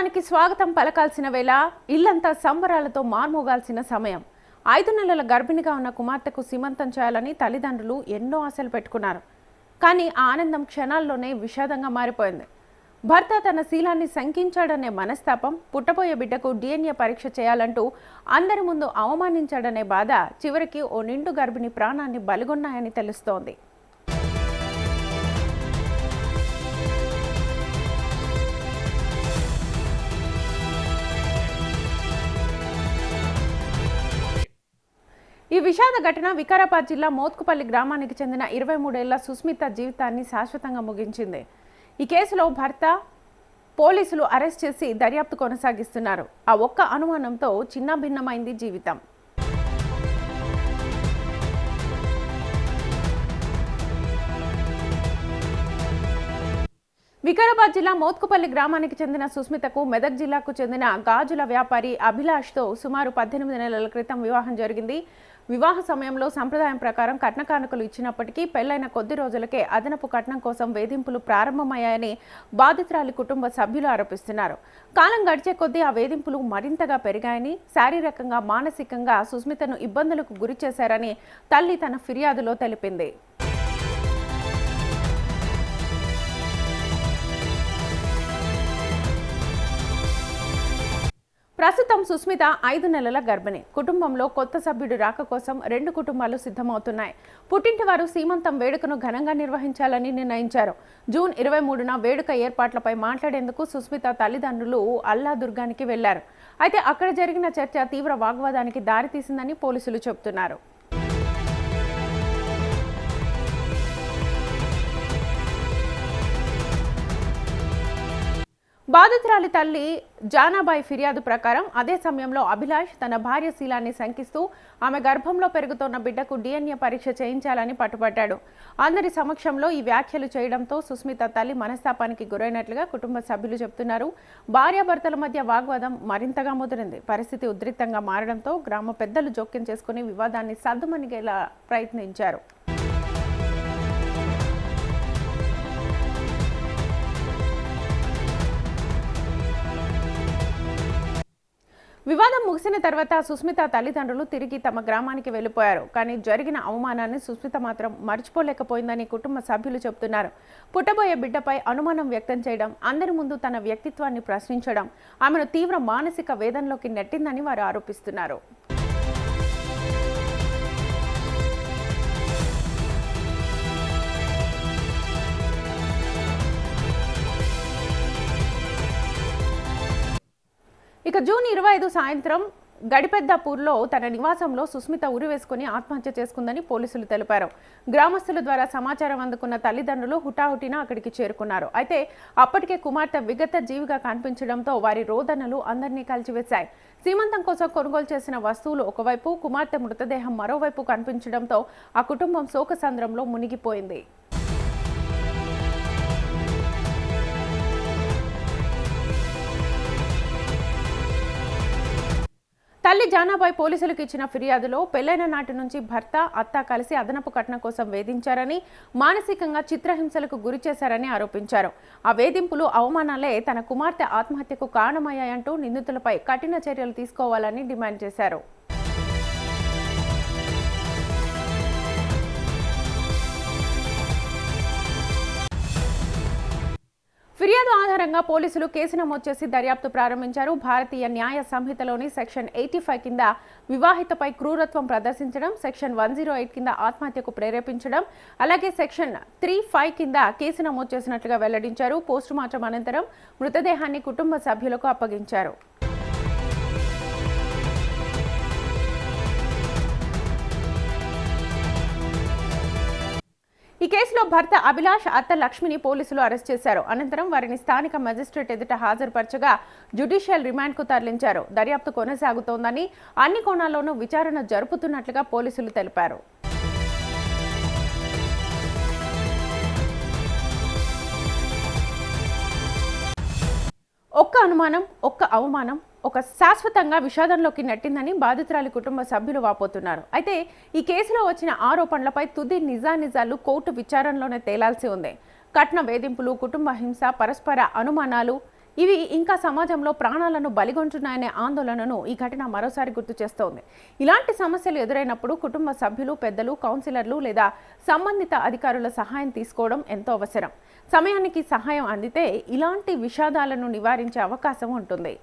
సంవత్సరానికి స్వాగతం పలకాల్సిన వేళ ఇల్లంతా సంబరాలతో మార్మోగాల్సిన సమయం. 5 నెలల గర్భిణిగా ఉన్న కుమార్తెకు సీమంతం చేయాలని తల్లిదండ్రులు ఎన్నో ఆశలు పెట్టుకున్నారు. కానీ ఆ ఆనందం క్షణాల్లోనే విషాదంగా మారిపోయింది. భర్త తన శీలాన్ని శంకించాడనే మనస్తాపం, పుట్టబోయే బిడ్డకు DNA పరీక్ష చేయాలంటూ అందరి ముందు అవమానించాడనే బాధ చివరికి ఓ నిండు గర్భిణి ప్రాణాన్ని బలిగొన్నాయని తెలుస్తోంది. ఈ విషాద ఘటన వికారాబాద్ జిల్లా మోత్కుపల్లి గ్రామానికి చెందిన 23 ఏళ్ల సుస్మిత జీవితాన్ని శాశ్వతంగా ముగించింది. ఈ కేసులో భర్త పోలీసులు అరెస్ట్ చేసి దర్యాప్తు కొనసాగిస్తున్నారు. ఆ ఒక్క అనుమానంతో చిన్నభిన్నమైంది జీవితం. వికారాబాద్ జిల్లా మోత్కుపల్లి గ్రామానికి చెందిన సుస్మితకు మెదక్ జిల్లాకు చెందిన గాజుల వ్యాపారి అభిలాష్తో సుమారు 18 నెలల క్రితం వివాహం జరిగింది. వివాహ సమయంలో సంప్రదాయం ప్రకారం కట్న కానుకలు ఇచ్చినప్పటికీ పెళ్లైన కొద్ది రోజులకే అదనపు కట్నం కోసం వేధింపులు ప్రారంభమయ్యాయని బాధితురాలి కుటుంబ సభ్యులు ఆరోపిస్తున్నారు. కాలం గడిచే కొద్దీ ఆ వేధింపులు మరింతగా పెరిగాయని, శారీరకంగా మానసికంగా సుస్మితను ఇబ్బందులకు గురి చేశారని తల్లి తన ఫిర్యాదులో తెలిపింది. ప్రస్తుతం సుస్మిత 5 నెలల గర్భిణి. కుటుంబంలో కొత్త సభ్యుడు రాక కోసం 2 కుటుంబాలు సిద్ధమవుతున్నాయి. పుట్టింటి వారు సీమంతం వేడుకను ఘనంగా నిర్వహించాలని నిర్ణయించారు. జూన్ 23న వేడుక ఏర్పాట్లపై మాట్లాడేందుకు సుస్మిత తల్లిదండ్రులు అల్లాదుర్గానికి వెళ్లారు. అయితే అక్కడ జరిగిన చర్చ తీవ్ర వాగ్వాదానికి దారితీసిందని పోలీసులు చెబుతున్నారు. బాధితురాలి తల్లి జానాబాయి ఫిర్యాదు ప్రకారం అదే సమయంలో అభిలాష్ తన భార్య శీలాన్ని శంకిస్తూ ఆమె గర్భంలో పెరుగుతున్న బిడ్డకు DNA పరీక్ష చేయించాలని పట్టుబట్టాడు. అందరి సమక్షంలో ఈ వ్యాఖ్యలు చేయడంతో సుస్మిత తల్లి మనస్తాపానికి గురైనట్లుగా కుటుంబ సభ్యులు చెబుతున్నారు. భార్యాభర్తల మధ్య వాగ్వాదం మరింతగా ముదిరింది. పరిస్థితి ఉద్రిక్తంగా మారడంతో గ్రామ పెద్దలు జోక్యం చేసుకుని వివాదాన్ని సద్దుమణిగేలా ప్రయత్నించారు. వివాదం ముగిసిన తర్వాత సుస్మిత తల్లిదండ్రులు తిరిగి తమ గ్రామానికి వెళ్లిపోయారు. కానీ జరిగిన అవమానాన్ని సుస్మిత మాత్రం మర్చిపోలేకపోయిందని కుటుంబ సభ్యులు చెబుతున్నారు. పుట్టబోయే బిడ్డపై అనుమానం వ్యక్తం చేయడం, అందరి ముందు తన వ్యక్తిత్వాన్ని ప్రశ్నించడం ఆమెను తీవ్ర మానసిక వేదనలోకి నెట్టిందని వారు ఆరోపిస్తున్నారు. ఇక జూన్ 25 సాయంత్రం గడిపెద్దాపూర్లో తన నివాసంలో సుస్మిత ఉరివేసుకుని ఆత్మహత్య చేసుకుందని పోలీసులు తెలిపారు. గ్రామస్తుల ద్వారా సమాచారం అందుకున్న తల్లిదండ్రులు హుటాహుటిన అక్కడికి చేరుకున్నారు. అయితే అప్పటికే కుమార్తె విగత జీవిగా కనిపించడంతో వారి రోదనలు అందరినీ కలిచివేశాయి. సీమంతం కోసం కొనుగోలు చేసిన వస్తువులు ఒకవైపు, కుమార్తె మృతదేహం మరోవైపు కనిపించడంతో ఆ కుటుంబం శోకసంద్రంలో మునిగిపోయింది. తల్లి జానాబాయి పోలీసులకు ఇచ్చిన ఫిర్యాదులో పెళ్లైన నాటి నుంచి భర్త, అత్త కలిసి అదనపు కట్నం కోసం వేధించారని, మానసికంగా చిత్రహింసలకు గురి చేశారని ఆరోపించారు. ఆ వేధింపులు, అవమానాలే తన కుమార్తె ఆత్మహత్యకు కారణమయ్యాయంటూ నిందితులపై కఠిన చర్యలు తీసుకోవాలని డిమాండ్ చేశారు. ఫిర్యాదు ఆధారంగా పోలీసులు కేసు నమోదు చేసి దర్యాప్తు ప్రారంభించారు. భారతీయ న్యాయ సంహితలోని సెక్షన్ 85 కింద వివాహితపై క్రూరత్వం ప్రదర్శించడం, సెక్షన్ 108 కింద ఆత్మహత్యకు ప్రేరేపించడం, అలాగే సెక్షన్ 35 కింద కేసు నమోదు చేసినట్లుగా వెల్లడించారు. పోస్టుమార్టం అనంతరం మృతదేహాన్ని కుటుంబ సభ్యులకు అప్పగించారు. ఈ కేసులో భర్త అభిలాష్, అత్త లక్ష్మిని పోలీసులు అరెస్ట్ చేశారు. అనంతరం వారిని స్థానిక మెజిస్ట్రేట్ ఎదుట హాజరుపరచగా జ్యుడిషియల్ రిమాండ్కు తరలించారు. దర్యాప్తు కొనసాగుతోందని, అన్ని కోణాల్లోనూ విచారణ జరుపుతున్నట్లుగా పోలీసులు తెలిపారు. ఒక్క అనుమానం, ఒక్క అవమానం ఒక శాశ్వతంగా విషాదంలోకి నెట్టిందని బాధితురాలి కుటుంబ సభ్యులు వాపోతున్నారు. అయితే ఈ కేసులో వచ్చిన ఆరోపణలపై తుది నిజానిజాలు కోర్టు విచారణలోనే తేలాల్సి ఉంది. కట్న వేధింపులు, కుటుంబ హింస, పరస్పర అనుమానాలు ఇవి ఇంకా సమాజంలో ప్రాణాలను బలిగొంటున్నాయనే ఆందోళనను ఈ ఘటన మరోసారి గుర్తు చేస్తోంది. ఇలాంటి సమస్యలు ఎదురైనప్పుడు కుటుంబ సభ్యులు, పెద్దలు, కౌన్సిలర్లు లేదా సంబంధిత అధికారుల సహాయం తీసుకోవడం ఎంతో అవసరం. సమయానికి సహాయం అందితే ఇలాంటి విషాదాలను నివారించే అవకాశం ఉంటుంది.